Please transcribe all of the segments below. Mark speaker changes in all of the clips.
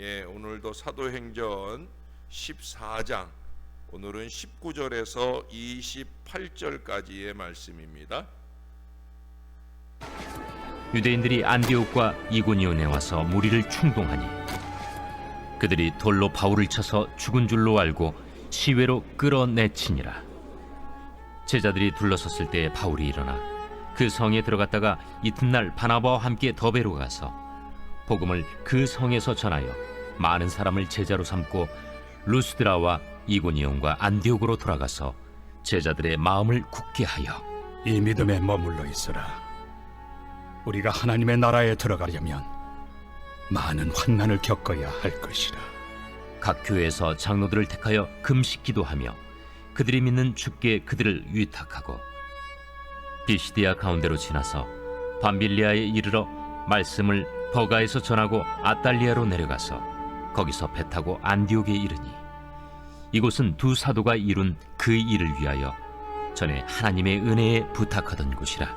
Speaker 1: 오늘도 사도행전 14장, 오늘은 19절에서 28절까지의 말씀입니다.
Speaker 2: 유대인들이 안디옥과 이고니온에 와서 무리를 충동하니 그들이 돌로 바울을 쳐서 죽은 줄로 알고 시외로 끌어내치니라. 제자들이 둘러섰을 때 바울이 일어나 그 성에 들어갔다가 이튿날 바나바와 함께 더베로 가서 복음을 그 성에서 전하여 많은 사람을 제자로 삼고 루스드라와 이고니온과 안디옥으로 돌아가서 제자들의 마음을 굳게 하여
Speaker 3: 이 믿음에 머물러 있으라. 우리가 하나님의 나라에 들어가려면 많은 환난을 겪어야 할 것이라.
Speaker 2: 각 교회에서 장로들을 택하여 금식 기도하며 그들이 믿는 주께 그들을 위탁하고 비시디아 가운데로 지나서 밤빌리아에 이르러 말씀을 버가에서 전하고 아탈리아로 내려가서 거기서 배 타고 안디옥에 이르니 이곳은 두 사도가 이룬 그 일을 위하여 전에 하나님의 은혜에 부탁하던 곳이라.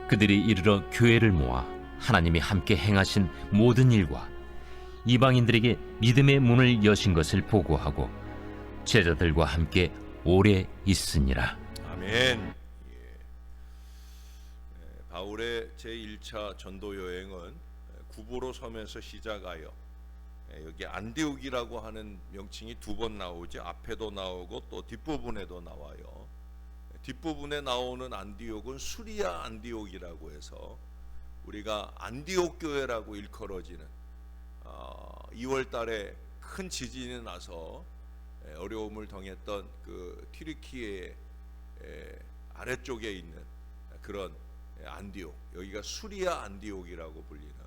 Speaker 2: 그들이 이르러 교회를 모아 하나님이 함께 행하신 모든 일과 이방인들에게 믿음의 문을 여신 것을 보고하고 제자들과 함께 오래 있으니라.
Speaker 1: 아멘. 바울의 제1차 전도 여행은 구브로 섬에서 시작하여 여기 안디옥이라고 하는 명칭이 두 번 나오죠. 앞에도 나오고 또 뒷부분에도 나와요. 뒷부분에 나오는 안디옥은 수리아 안디옥이라고 해서 우리가 안디옥 교회라고 일컬어지는 2월 달에 큰 지진이 나서 어려움을 당했던 그 튀르키예 아래쪽에 있는 그런 안디옥, 여기가 수리아 안디옥이라고 불리는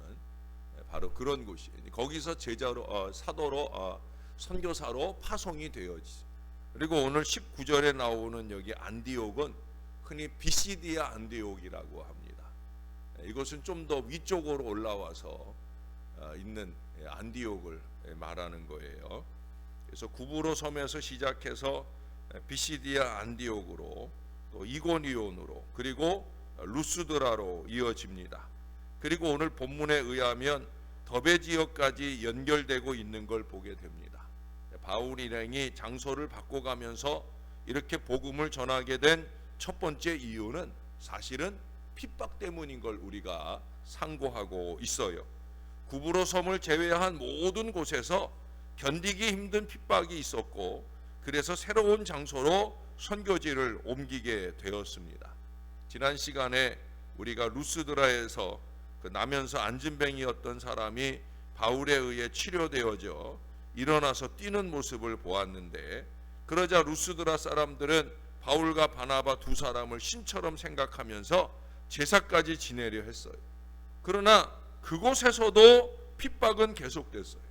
Speaker 1: 바로 그런 곳이, 거기서 제자로 사도로 선교사로 파송이 되어지. 그리고 오늘 19절에 나오는 여기 안디옥은 흔히 비시디아 안디옥이라고 합니다. 이것은 좀 더 위쪽으로 올라와서 있는 안디옥을 말하는 거예요. 그래서 구브로 섬에서 시작해서 비시디아 안디옥으로 또 이고니온으로 그리고 루스드라로 이어집니다. 그리고 오늘 본문에 의하면 더베 지역까지 연결되고 있는 걸 보게 됩니다. 바울 일행이 장소를 바꿔가면서 이렇게 복음을 전하게 된 첫 번째 이유는 사실은 핍박 때문인 걸 우리가 상고하고 있어요. 구브로 섬을 제외한 모든 곳에서 견디기 힘든 핍박이 있었고, 그래서 새로운 장소로 선교지를 옮기게 되었습니다. 지난 시간에 우리가 루스드라에서 그 나면서 안진뱅이였던 사람이 바울에 의해 치료되어져 일어나서 뛰는 모습을 보았는데, 그러자 루스드라 사람들은 바울과 바나바 두 사람을 신처럼 생각하면서 제사까지 지내려 했어요. 그러나 그곳에서도 핍박은 계속됐어요.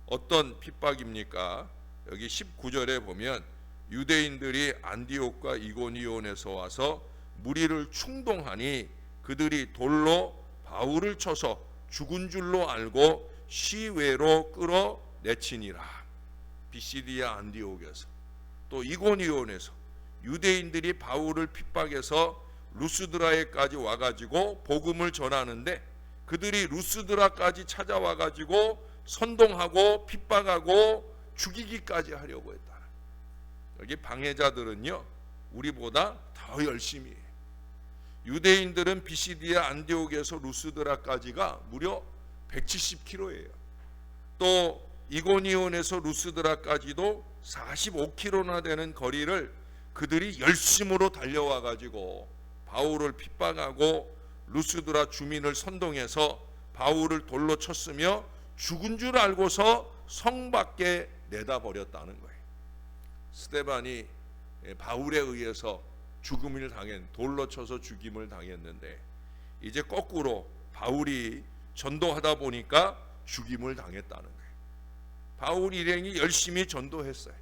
Speaker 1: 어떤 핍박입니까? 여기 19절에 보면 유대인들이 안디옥과 이고니온에서 와서 무리를 충동하니 그들이 돌로 바울을 쳐서 죽은 줄로 알고 시외로 끌어내치니라. 비시디아 안디옥에서 또 이고니온에서 유대인들이 바울을 핍박해서 루스드라에까지 와가지고 복음을 전하는데, 그들이 루스드라까지 찾아와가지고 선동하고 핍박하고 죽이기까지 하려고 했다. 여기 방해자들은요, 우리보다 더 열심히 해요. 유대인들은 비시디아 안디옥에서 루스드라까지가 무려 170km예요. 또 이고니온에서 루스드라까지도 45km나 되는 거리를 그들이 열심으로 달려와 가지고 바울을 핍박하고 루스드라 주민을 선동해서 바울을 돌로 쳤으며 죽은 줄 알고서 성 밖에 내다 버렸다는 거예요. 스데반이 바울에 의해서 죽음을 돌로 쳐서 죽임을 당했는데, 이제 거꾸로 바울이 전도하다 보니까 죽임을 당했다는 거예요. 바울 일행이 열심히 전도했어요.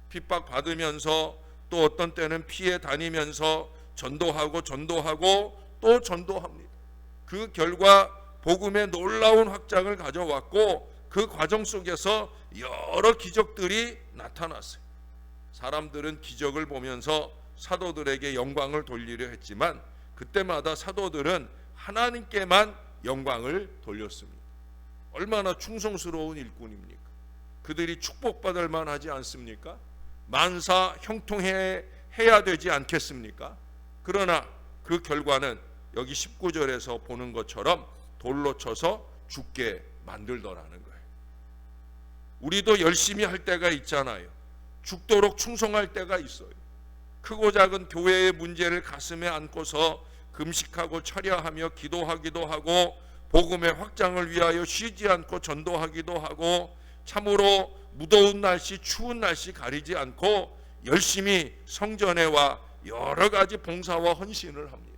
Speaker 1: 핍박 받으면서 또 어떤 때는 피해 다니면서 전도하고 또 전도합니다. 그 결과 복음의 놀라운 확장을 가져왔고, 그 과정 속에서 여러 기적들이 나타났어요. 사람들은 기적을 보면서 사도들에게 영광을 돌리려 했지만 그때마다 사도들은 하나님께만 영광을 돌렸습니다. 얼마나 충성스러운 일꾼입니까? 그들이 축복받을 만하지 않습니까? 만사 형통해야 되지 않겠습니까? 그러나 그 결과는 여기 19절에서 보는 것처럼 돌로 쳐서 죽게 만들더라는 거예요. 우리도 열심히 할 때가 있잖아요. 죽도록 충성할 때가 있어요. 크고 작은 교회의 문제를 가슴에 안고서 금식하고 철야하며 기도하기도 하고 복음의 확장을 위하여 쉬지 않고 전도하기도 하고 참으로 무더운 날씨 추운 날씨 가리지 않고 열심히 성전에 와 여러 가지 봉사와 헌신을 합니다.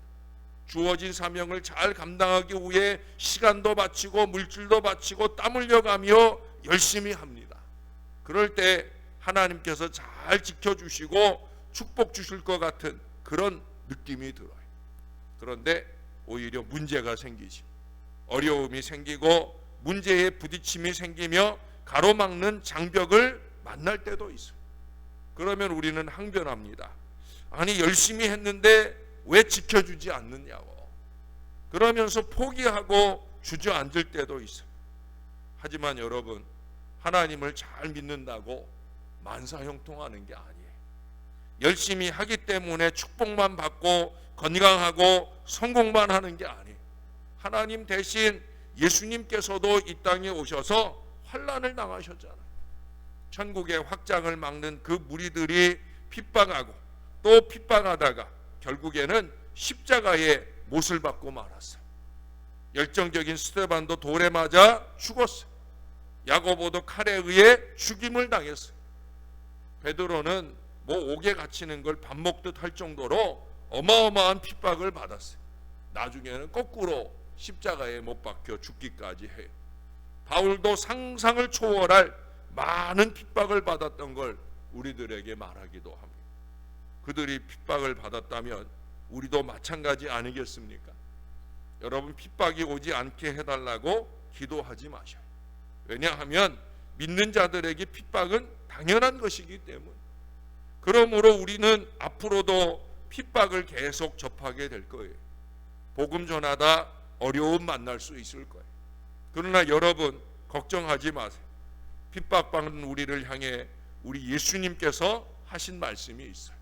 Speaker 1: 주어진 사명을 잘 감당하기 위해 시간도 바치고 물질도 바치고 땀 흘려가며 열심히 합니다. 그럴 때 하나님께서 잘 지켜주시고 축복 주실 것 같은 그런 느낌이 들어요. 그런데 오히려 문제가 생기지, 어려움이 생기고 문제에 부딪힘이 생기며 가로막는 장벽을 만날 때도 있어요. 그러면 우리는 항변합니다. 아니 열심히 했는데 왜 지켜주지 않느냐고. 그러면서 포기하고 주저앉을 때도 있어요. 하지만 여러분, 하나님을 잘 믿는다고 만사형통하는 게 아니에요. 열심히 하기 때문에 축복만 받고 건강하고 성공만 하는 게 아니에요. 하나님 대신 예수님께서도 이 땅에 오셔서 환난을 당하셨잖아요. 천국의 확장을 막는 그 무리들이 핍박하고 또 핍박하다가 결국에는 십자가의 못을 받고 말았어요. 열정적인 스데반도 돌에 맞아 죽었어요. 야고보도 칼에 의해 죽임을 당했어요. 베드로는 옥에 갇히는 걸 밥 먹듯 할 정도로 어마어마한 핍박을 받았어요. 나중에는 거꾸로 십자가에 못 박혀 죽기까지 해요. 바울도 상상을 초월할 많은 핍박을 받았던 걸 우리들에게 말하기도 합니다. 그들이 핍박을 받았다면 우리도 마찬가지 아니겠습니까? 여러분, 핍박이 오지 않게 해달라고 기도하지 마셔요. 왜냐하면 믿는 자들에게 핍박은 당연한 것이기 때문에. 그러므로 우리는 앞으로도 핍박을 계속 접하게 될 거예요. 복음 전하다 어려움 만날 수 있을 거예요. 그러나 여러분 걱정하지 마세요. 핍박받는 우리를 향해 우리 예수님께서 하신 말씀이 있어요.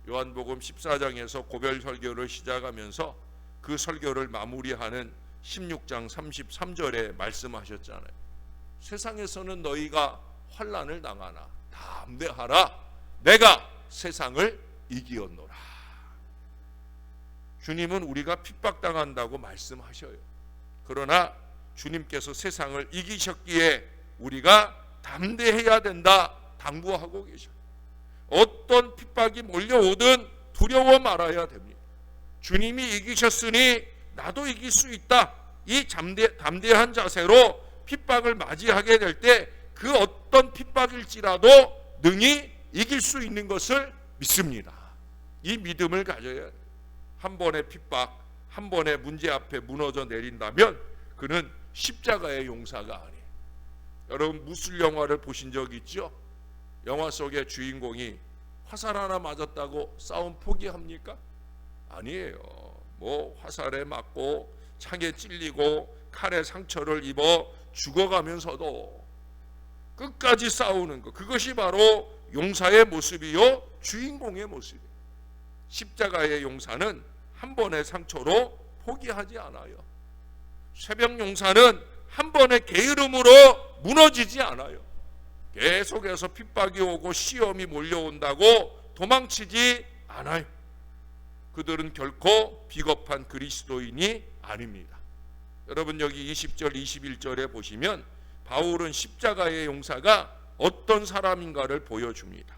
Speaker 1: 요한복음 14장에서 고별 설교를 시작하면서 그 설교를 마무리하는 16장 33절에 말씀하셨잖아요. 세상에서는 너희가 환난을 당하나 담대하라, 내가 세상을 이기었노라. 주님은 우리가 핍박당한다고 말씀하셔요. 그러나 주님께서 세상을 이기셨기에 우리가 담대해야 된다 당부하고 계셔요. 어떤 핍박이 몰려오든 두려워 말아야 됩니다. 주님이 이기셨으니 나도 이길 수 있다. 이 담대한 자세로 핍박을 맞이하게 될 때 그 어떤 핍박일지라도 능히 이길 수 있는 것을 믿습니다. 이 믿음을 가져야 해요. 한 번의 핍박, 한 번의 문제 앞에 무너져 내린다면 그는 십자가의 용사가 아니에요. 여러분 무술 영화를 보신 적 있죠? 영화 속의 주인공이 화살 하나 맞았다고 싸움 포기합니까? 아니에요. 화살에 맞고 창에 찔리고 칼에 상처를 입어 죽어가면서도 끝까지 싸우는 것, 그것이 바로 용사의 모습이요 주인공의 모습이에요. 십자가의 용사는 한 번의 상처로 포기하지 않아요. 새벽 용사는 한 번의 게으름으로 무너지지 않아요. 계속해서 핍박이 오고 시험이 몰려온다고 도망치지 않아요. 그들은 결코 비겁한 그리스도인이 아닙니다. 여러분 여기 20절 21절에 보시면 바울은 십자가의 용사가 어떤 사람인가를 보여줍니다.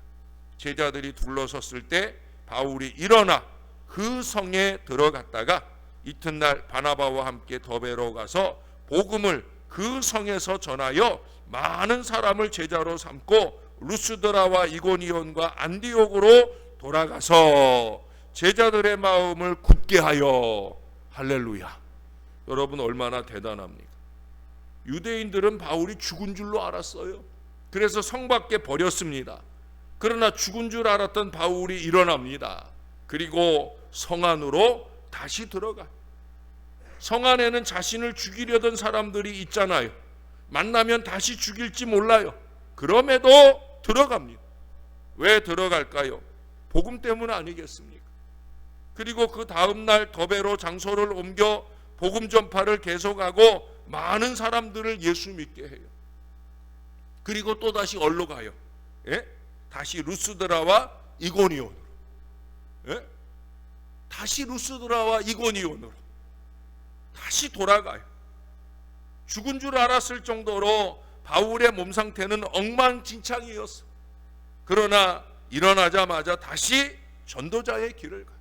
Speaker 1: 제자들이 둘러섰을 때 바울이 일어나 그 성에 들어갔다가 이튿날 바나바와 함께 더베로 가서 복음을 그 성에서 전하여 많은 사람을 제자로 삼고 루스드라와 이고니온과 안디옥으로 돌아가서 제자들의 마음을 굳게 하여. 할렐루야. 여러분 얼마나 대단합니까? 유대인들은 바울이 죽은 줄로 알았어요. 그래서 성 밖에 버렸습니다. 그러나 죽은 줄 알았던 바울이 일어납니다. 그리고 성 안으로 다시 들어가. 성 안에는 자신을 죽이려던 사람들이 있잖아요. 만나면 다시 죽일지 몰라요. 그럼에도 들어갑니다. 왜 들어갈까요? 복음 때문 아니겠습니까? 그리고 그 다음날 더베로 장소를 옮겨 복음 전파를 계속하고 많은 사람들을 예수 믿게 해요. 그리고 또 다시 어디로 가요? 예? 다시 루스드라와 이고니온으로. 예? 다시 루스드라와 이고니온으로 다시 돌아가요. 죽은 줄 알았을 정도로 바울의 몸 상태는 엉망진창이었어. 그러나 일어나자마자 다시 전도자의 길을 가요.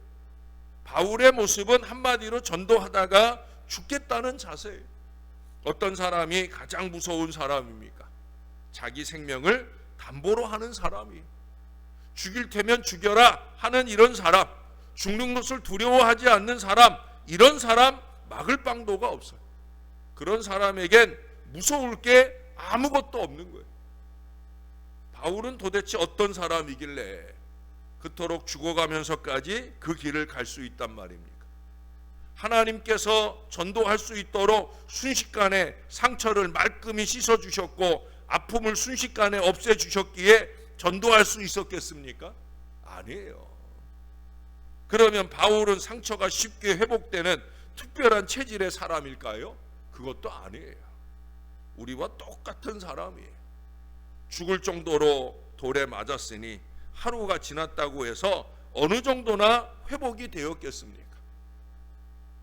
Speaker 1: 바울의 모습은 한마디로 전도하다가 죽겠다는 자세예요. 어떤 사람이 가장 무서운 사람입니까? 자기 생명을 담보로 하는 사람이에요. 죽일 테면 죽여라 하는 이런 사람, 죽는 것을 두려워하지 않는 사람, 이런 사람 막을 방도가 없어요. 그런 사람에겐 무서울 게 아무것도 없는 거예요. 바울은 도대체 어떤 사람이길래 그토록 죽어가면서까지 그 길을 갈 수 있단 말입니까? 하나님께서 전도할 수 있도록 순식간에 상처를 말끔히 씻어주셨고 아픔을 순식간에 없애주셨기에 전도할 수 있었겠습니까? 아니에요. 그러면 바울은 상처가 쉽게 회복되는 특별한 체질의 사람일까요? 그것도 아니에요. 우리와 똑같은 사람이에요. 죽을 정도로 돌에 맞았으니 하루가 지났다고 해서 어느 정도나 회복이 되었겠습니까?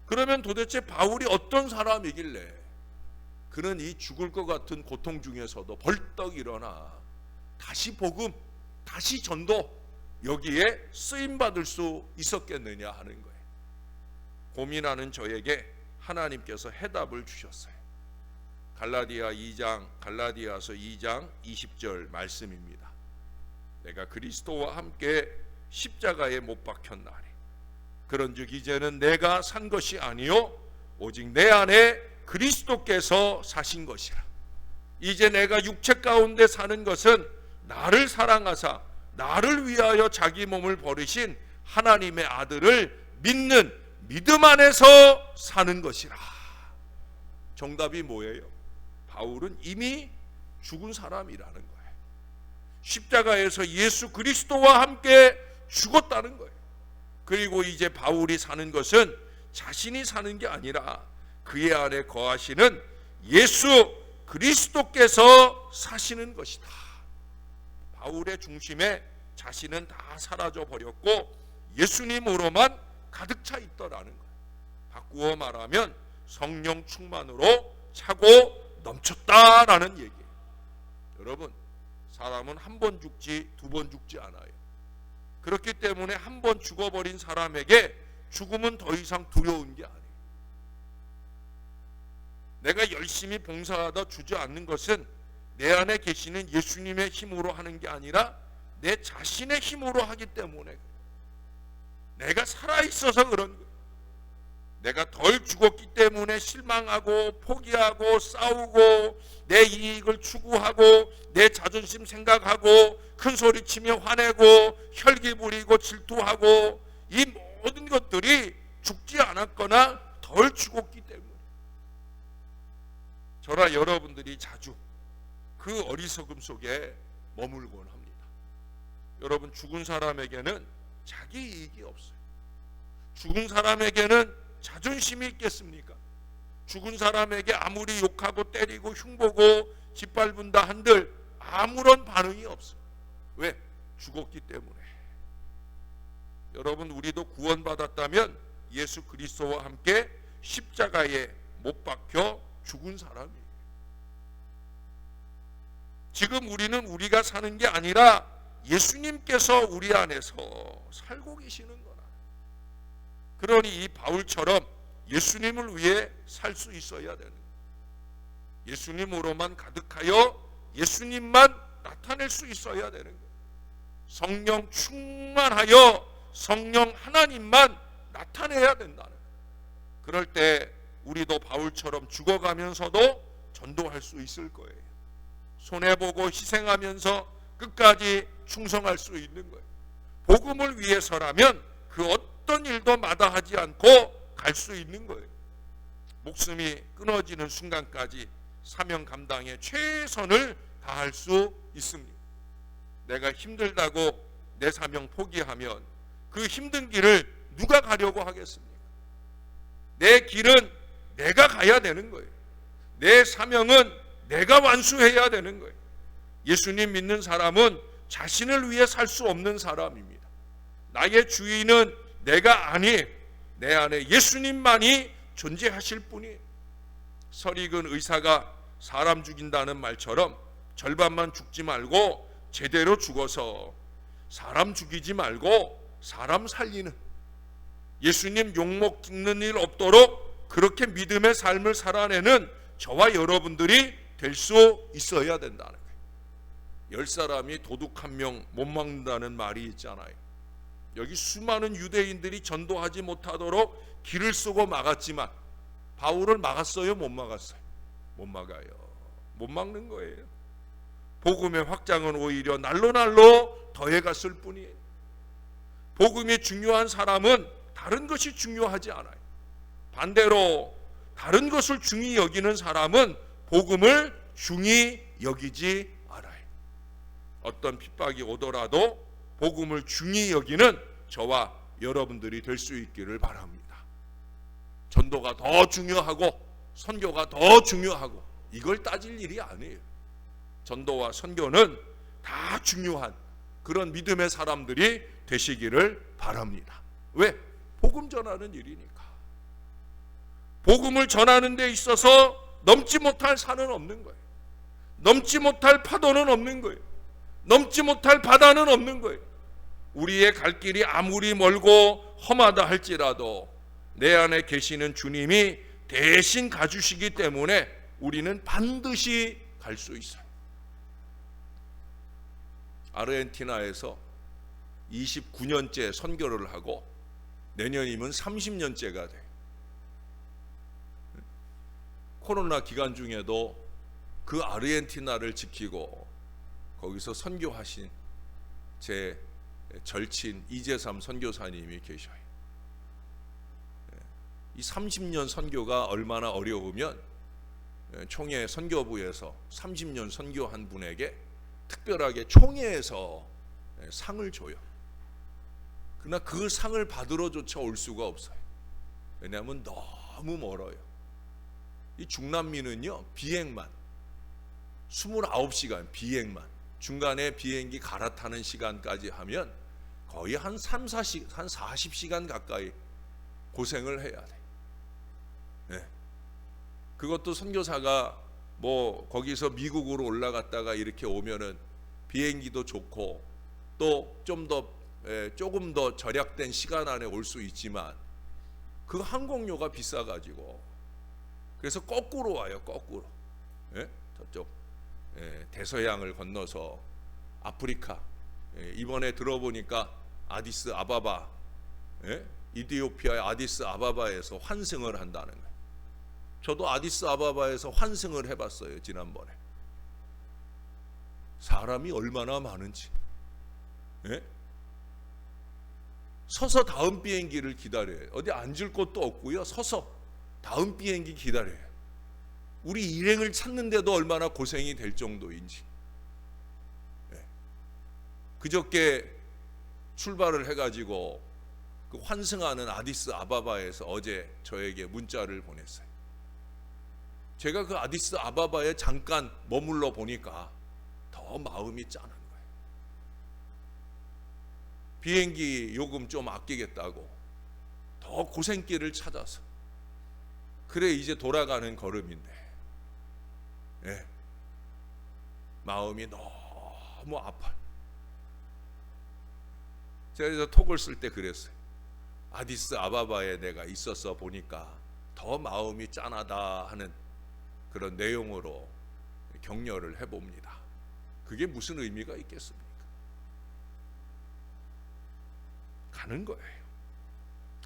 Speaker 1: 그러면 도대체 바울이 어떤 사람이길래 그는 이 죽을 것 같은 고통 중에서도 벌떡 일어나 다시 복음, 다시 전도, 여기에 쓰임받을 수 있었겠느냐 하는 거예요. 고민하는 저에게 하나님께서 해답을 주셨어요. 갈라디아서 2장 20절 말씀입니다. 내가 그리스도와 함께 십자가에 못 박혔나니 그런즉 이제는 내가 산 것이 아니요 오직 내 안에 그리스도께서 사신 것이라. 이제 내가 육체 가운데 사는 것은 나를 사랑하사 나를 위하여 자기 몸을 버리신 하나님의 아들을 믿는 믿음 안에서 사는 것이라. 정답이 뭐예요? 바울은 이미 죽은 사람이라는 거예요. 십자가에서 예수 그리스도와 함께 죽었다는 거예요. 그리고 이제 바울이 사는 것은 자신이 사는 게 아니라 그의 안에 거하시는 예수 그리스도께서 사시는 것이다. 바울의 중심에 자신은 다 사라져 버렸고 예수님으로만 가득 차 있더라는 거예요. 바꾸어 말하면 성령 충만으로 차고 넘쳤다라는 얘기예요. 여러분, 사람은 한 번 죽지 두 번 죽지 않아요. 그렇기 때문에 한 번 죽어버린 사람에게 죽음은 더 이상 두려운 게 아니에요. 내가 열심히 봉사하다 주저앉는 것은 내 안에 계시는 예수님의 힘으로 하는 게 아니라 내 자신의 힘으로 하기 때문에 내가 살아있어서 그런 거예요. 내가 덜 죽었기 때문에 실망하고 포기하고 싸우고 내 이익을 추구하고 내 자존심 생각하고 큰소리치며 화내고 혈기 부리고 질투하고 이 모든 것들이 죽지 않았거나 덜 죽었기 때문에 저나 여러분들이 자주 그 어리석음 속에 머물곤 합니다. 여러분, 죽은 사람에게는 자기 이익이 없어요. 죽은 사람에게는 자존심이 있겠습니까? 죽은 사람에게 아무리 욕하고 때리고 흉보고 짓밟은다 한들 아무런 반응이 없어요. 왜? 죽었기 때문에. 여러분, 우리도 구원받았다면 예수 그리스도와 함께 십자가에 못 박혀 죽은 사람이에요. 지금 우리는 우리가 사는 게 아니라 예수님께서 우리 안에서 살고 계시는 거라. 그러니 이 바울처럼 예수님을 위해 살 수 있어야 되는 거예요. 예수님으로만 가득하여 예수님만 나타낼 수 있어야 되는 거예요. 성령 충만하여 성령 하나님만 나타내야 된다는 거예요. 그럴 때 우리도 바울처럼 죽어가면서도 전도할 수 있을 거예요. 손해보고 희생하면서 끝까지 충성할 수 있는 거예요. 복음을 위해서라면 그 어떤 일도 마다하지 않고 갈 수 있는 거예요. 목숨이 끊어지는 순간까지 사명 감당에 최선을 다할 수 있습니다. 내가 힘들다고 내 사명 포기하면 그 힘든 길을 누가 가려고 하겠습니까? 내 길은 내가 가야 되는 거예요. 내 사명은 내가 완수해야 되는 거예요. 예수님 믿는 사람은 자신을 위해 살 수 없는 사람입니다. 나의 주인은 내가 아니 내 안에 예수님만이 존재하실 뿐이에요. 설익은 의사가 사람 죽인다는 말처럼 절반만 죽지 말고 제대로 죽어서 사람 죽이지 말고 사람 살리는, 예수님 욕먹 찍는 일 없도록 그렇게 믿음의 삶을 살아내는 저와 여러분들이 될 수 있어야 된다는 거예요. 10사람이 도둑 1명 못 막는다는 말이 있잖아요. 여기 수많은 유대인들이 전도하지 못하도록 길을 쓰고 막았지만 바울을 막았어요? 못 막았어요? 못 막아요. 못 막는 거예요. 복음의 확장은 오히려 날로 더해갔을 뿐이에요. 복음이 중요한 사람은 다른 것이 중요하지 않아요. 반대로 다른 것을 중히 여기는 사람은 복음을 중히 여기지 않아요. 어떤 핍박이 오더라도 복음을 중히 여기는 저와 여러분들이 될 수 있기를 바랍니다. 전도가 더 중요하고 선교가 더 중요하고 이걸 따질 일이 아니에요. 전도와 선교는 다 중요한 그런 믿음의 사람들이 되시기를 바랍니다. 왜? 복음 전하는 일이니까. 복음을 전하는 데 있어서 넘지 못할 산은 없는 거예요. 넘지 못할 파도는 없는 거예요. 넘지 못할 바다는 없는 거예요. 우리의 갈 길이 아무리 멀고 험하다 할지라도 내 안에 계시는 주님이 대신 가주시기 때문에 우리는 반드시 갈 수 있어요. 아르헨티나에서 29년째 선교를 하고 내년이면 30년째가 돼요. 코로나 기간 중에도 그 아르헨티나를 지키고 거기서 선교하신 제 절친 이재삼 선교사님이 계셔요. 이 30년 선교가 얼마나 어려우면 총회 선교부에서 30년 선교한 분에게 특별하게 총회에서 상을 줘요. 그러나 그 상을 받으러조차 올 수가 없어요. 왜냐하면 너무 멀어요. 이 중남미는요, 비행만 29시간 비행만, 중간에 비행기 갈아타는 시간까지 하면 거의 한 40시간 가까이 고생을 해야 돼. 네. 그것도 선교사가 뭐 거기서 미국으로 올라갔다가 이렇게 오면은 비행기도 좋고 또 조금 더 절약된 시간 안에 올 수 있지만 그 항공료가 비싸가지고 그래서 거꾸로 와요. 거꾸로. 예? 저쪽 대서양을 건너서 아프리카, 이번에 들어보니까 아디스 아바바, 이디오피아의 아디스 아바바에서 환승을 한다는 거예요. 저도 아디스 아바바에서 환승을 해봤어요. 지난번에. 사람이 얼마나 많은지. 서서 다음 비행기를 기다려요. 어디 앉을 곳도 없고요. 서서 다음 비행기 기다려요. 우리 일행을 찾는데도 얼마나 고생이 될 정도인지. 그저께 출발을 해가지고 그 환승하는 아디스 아바바에서 어제 저에게 문자를 보냈어요. 제가 그 아디스 아바바에 잠깐 머물러 보니까 더 마음이 짠한 거예요. 비행기 요금 좀 아끼겠다고 더 고생길을 찾아서 그래 이제 돌아가는 걸음인데 마음이 너무 아파요. 제가 그래서 톡을 쓸 때 그랬어요. 아디스 아바바에 내가 있었어 보니까 더 마음이 짠하다 하는 그런 내용으로 격려를 해봅니다. 그게 무슨 의미가 있겠습니까? 가는 거예요.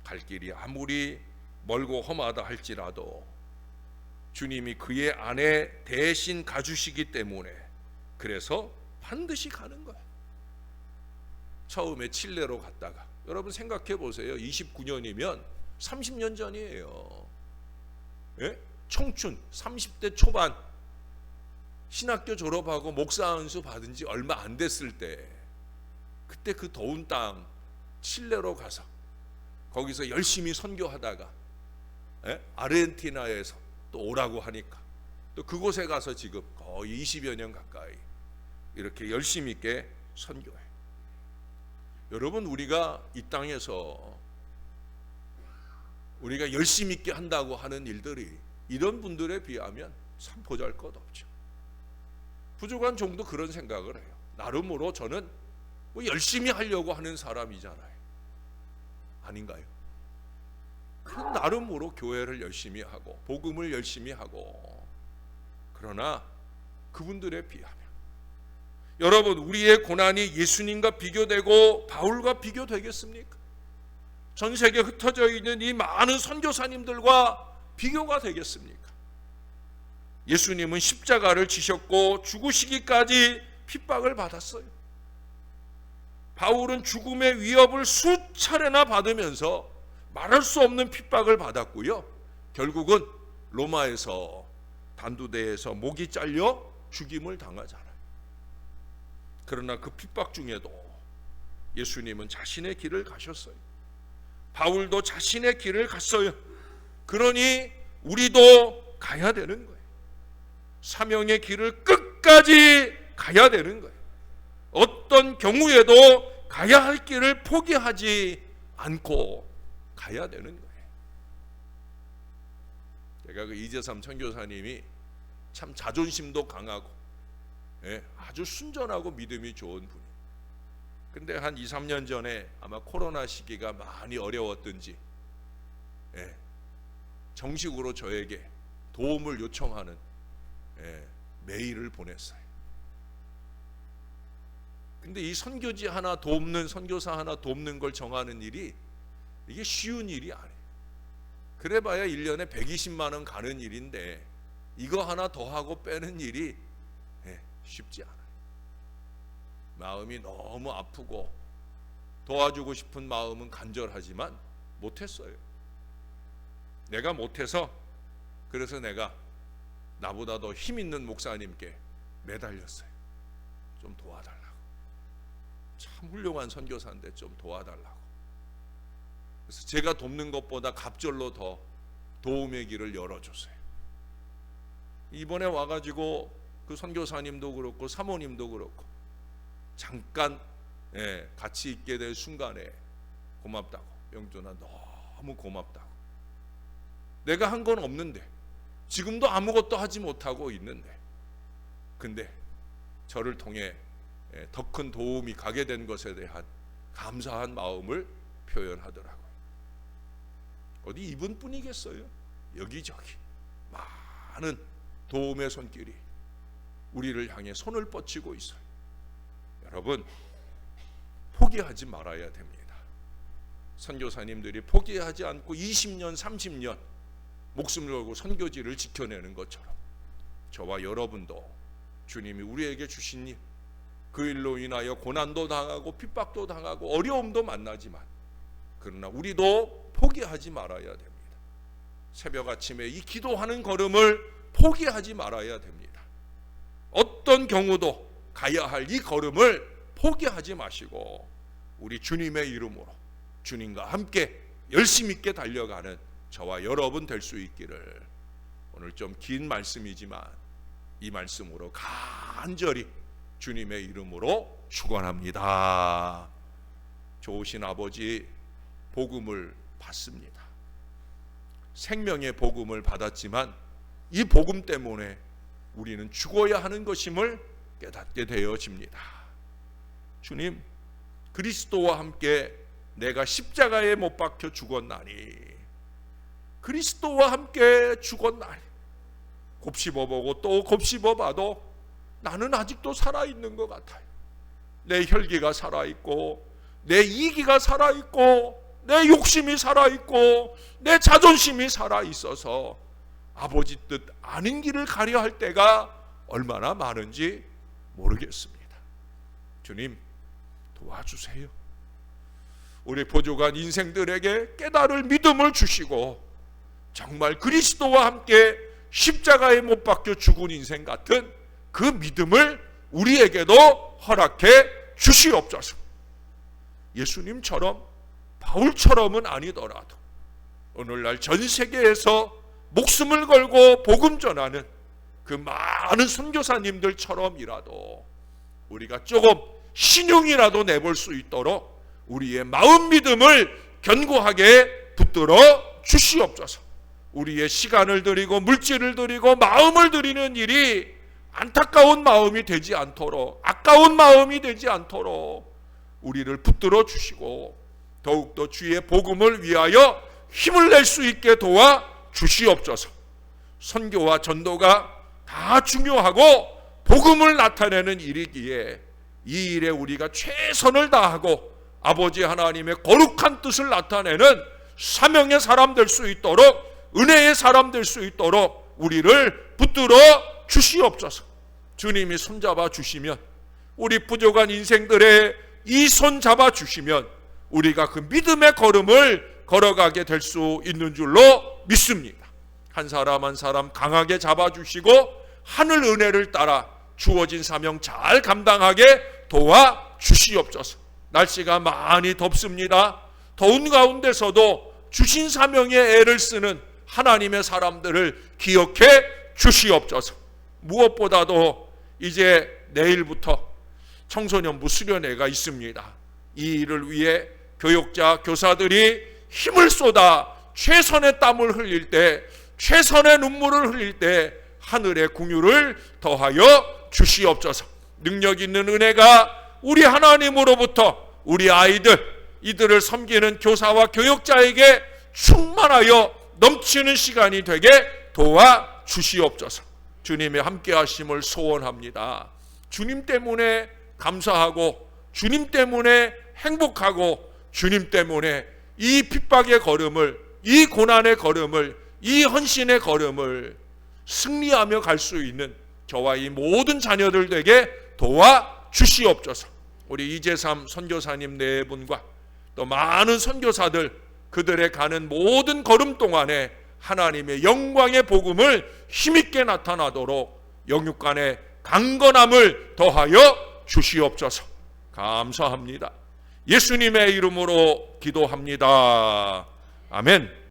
Speaker 1: 갈 길이 아무리 멀고 험하다 할지라도 주님이 그의 안에 대신 가주시기 때문에 그래서 반드시 가는 거예요. 처음에 칠레로 갔다가 여러분 생각해 보세요. 29년이면 30년 전이에요. 청춘 30대 초반 신학교 졸업하고 목사 안수 받은 지 얼마 안 됐을 때, 그때 그 더운 땅 칠레로 가서 거기서 열심히 선교하다가 아르헨티나에서 또 오라고 하니까 또 그곳에 가서 지금 거의 20여 년 가까이 이렇게 열심히 있게 선교해. 여러분, 우리가 이 땅에서 우리가 열심히 있게 한다고 하는 일들이 이런 분들에 비하면 참 보잘것없죠. 부족한 종도 그런 생각을 해요. 나름으로 저는 뭐 열심히 하려고 하는 사람이잖아요. 아닌가요? 그 나름으로 교회를 열심히 하고 복음을 열심히 하고, 그러나 그분들에 비하면, 여러분, 우리의 고난이 예수님과 비교되고 바울과 비교되겠습니까? 전 세계에 흩어져 있는 이 많은 선교사님들과 비교가 되겠습니까? 예수님은 십자가를 지셨고 죽으시기까지 핍박을 받았어요. 바울은 죽음의 위협을 수차례나 받으면서 말할 수 없는 핍박을 받았고요. 결국은 로마에서 단두대에서 목이 잘려 죽임을 당하잖아요. 그러나 그 핍박 중에도 예수님은 자신의 길을 가셨어요. 바울도 자신의 길을 갔어요. 그러니 우리도 가야 되는 거예요. 사명의 길을 끝까지 가야 되는 거예요. 어떤 경우에도 가야 할 길을 포기하지 않고 가야 되는 거예요. 제가 그 이재삼 선교사님이 참 자존심도 강하고 아주 순전하고 믿음이 좋은 분이에요. 근데 한 2, 3년 전에 아마 코로나 시기가 많이 어려웠든지 정식으로 저에게 도움을 요청하는 메일을 보냈어요. 근데 이 선교지 하나 돕는, 선교사 하나 돕는 걸 정하는 일이 이게 쉬운 일이 아니에요. 그래봐야 1년에 120만 원 가는 일인데 이거 하나 더 하고 빼는 일이 쉽지 않아요. 마음이 너무 아프고 도와주고 싶은 마음은 간절하지만 못했어요. 내가 못해서, 그래서 내가 나보다 더 힘 있는 목사님께 매달렸어요. 좀 도와달라고. 참 훌륭한 선교사인데 좀 도와달라고. 그래서 제가 돕는 것보다 갑절로 더 도움의 길을 열어줬어요. 이번에 와가지고 그 선교사님도 그렇고 사모님도 그렇고 잠깐 같이 있게 될 순간에 고맙다고, 영준아 너무 고맙다고, 내가 한 건 없는데 지금도 아무것도 하지 못하고 있는데 근데 저를 통해 더 큰 도움이 가게 된 것에 대한 감사한 마음을 표현하더라고요. 어디 이분뿐이겠어요? 여기저기 많은 도움의 손길이 우리를 향해 손을 뻗치고 있어요. 여러분, 포기하지 말아야 됩니다. 선교사님들이 포기하지 않고 20년, 30년 목숨을 걸고 선교지를 지켜내는 것처럼 저와 여러분도 주님이 우리에게 주신 일, 그 일로 인하여 고난도 당하고 핍박도 당하고 어려움도 만나지만 그러나 우리도 포기하지 말아야 됩니다. 새벽 아침에 이 기도하는 걸음을 포기하지 말아야 됩니다. 어떤 경우도 가야 할 이 걸음을 포기하지 마시고 우리 주님의 이름으로 주님과 함께 열심 있게 달려가는 저와 여러분 될 수 있기를, 오늘 좀 긴 말씀이지만 이 말씀으로 간절히 주님의 이름으로 축원합니다. 좋으신 아버지, 복음을 받습니다. 생명의 복음을 받았지만 이 복음 때문에 우리는 죽어야 하는 것임을 깨닫게 되어집니다. 주님, 그리스도와 함께 내가 십자가에 못 박혀 죽었나니, 그리스도와 함께 죽었나니, 곱씹어보고 또 곱씹어봐도 나는 아직도 살아있는 것 같아요. 내 혈기가 살아있고 내 이기가 살아있고 내 욕심이 살아있고 내 자존심이 살아있어서 아버지 뜻 아닌 길을 가려 할 때가 얼마나 많은지 모르겠습니다. 주님, 도와주세요. 우리 보조간 인생들에게 깨달을 믿음을 주시고 정말 그리스도와 함께 십자가에 못 박혀 죽은 인생 같은 그 믿음을 우리에게도 허락해 주시옵소서. 예수님처럼 바울처럼은 아니더라도 오늘날 전 세계에서 목숨을 걸고 복음 전하는 그 많은 선교사님들처럼이라도 우리가 조금 신용이라도 내볼 수 있도록 우리의 마음 믿음을 견고하게 붙들어 주시옵소서. 우리의 시간을 드리고 물질을 드리고 마음을 드리는 일이 안타까운 마음이 되지 않도록, 아까운 마음이 되지 않도록 우리를 붙들어 주시고 더욱더 주의 복음을 위하여 힘을 낼 수 있게 도와 주시옵소서. 선교와 전도가 다 중요하고 복음을 나타내는 일이기에 이 일에 우리가 최선을 다하고 아버지 하나님의 거룩한 뜻을 나타내는 사명의 사람 될 수 있도록, 은혜의 사람 될 수 있도록 우리를 붙들어 주시옵소서. 주님이 손잡아 주시면, 우리 부족한 인생들의 이 손 잡아 주시면 우리가 그 믿음의 걸음을 걸어가게 될 수 있는 줄로 믿습니다. 한 사람 한 사람 강하게 잡아주시고 하늘 은혜를 따라 주어진 사명 잘 감당하게 도와주시옵소서. 날씨가 많이 덥습니다. 더운 가운데서도 주신 사명에 애를 쓰는 하나님의 사람들을 기억해 주시옵소서. 무엇보다도 이제 내일부터 청소년부 수련회가 있습니다. 이 일을 위해 교육자, 교사들이 힘을 쏟아 최선의 땀을 흘릴 때, 최선의 눈물을 흘릴 때 하늘의 긍휼을 더하여 주시옵소서. 능력 있는 은혜가 우리 하나님으로부터 우리 아이들, 이들을 섬기는 교사와 교육자에게 충만하여 넘치는 시간이 되게 도와 주시옵소서. 주님의 함께 하심을 소원합니다. 주님 때문에 감사하고, 주님 때문에 행복하고, 주님 때문에 이 핍박의 걸음을, 이 고난의 걸음을, 이 헌신의 걸음을 승리하며 갈 수 있는 저와 이 모든 자녀들 되게 도와 주시옵소서. 우리 이재삼 선교사님 네 분과 또 많은 선교사들, 그들의 가는 모든 걸음 동안에 하나님의 영광의 복음을 힘있게 나타나도록 영육간의 강건함을 더하여 주시옵소서. 감사합니다. 예수님의 이름으로 기도합니다. 아멘.